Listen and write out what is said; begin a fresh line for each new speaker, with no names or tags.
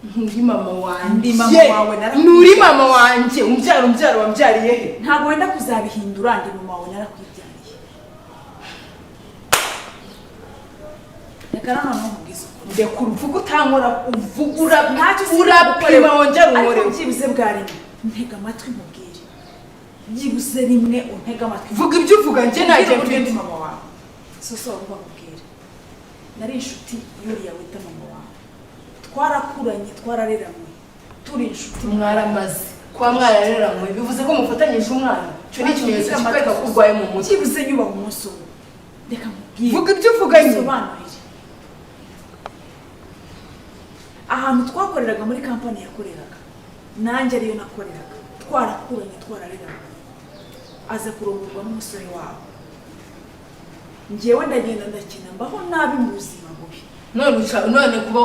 Nturi mama wanjye.
Ndi mama wawe narakwibyariye.
Nuri mama wanjye. Umbyaro wambyariye he?
Ntabwo wenda kuzabihindura ndi mama wawe narakwibyariye. Reka noneho mubwiza ukuri.
Ndekura uvuga utankora uvugura
ntacyo
urapima wongera umuriro.
Ariko byibuze bwa rimwe ntega amatwi mubwire. Byibuze rimwe untega amatwi.
Vuga ibyo uvuga njye najye
mfite mama wawe. Soso uba mubwire. Nari inshuti yuriya wita mama wawe. Twarakuranye twarareranywe. Turi inshuti
mwaramaze. Kwa mwarareranywe bivuze ko mufatanyije umwana. Cyo ni ikimenyetso kikwereka ko urwaye mu mutwe.
Byibuze nyuba mu munsi umwe. Reka mubwire.
Vuga ibyo uvuga nyine.
Ahantu twakoreraga muri kampani yakoreraga nanjye ariyo nakoreraga twarakuranye twarareranywe aza kurongorwa n'umusore wawe njyewe ndagenda ndakina mbaho nabi mu buzima bubi
none kuba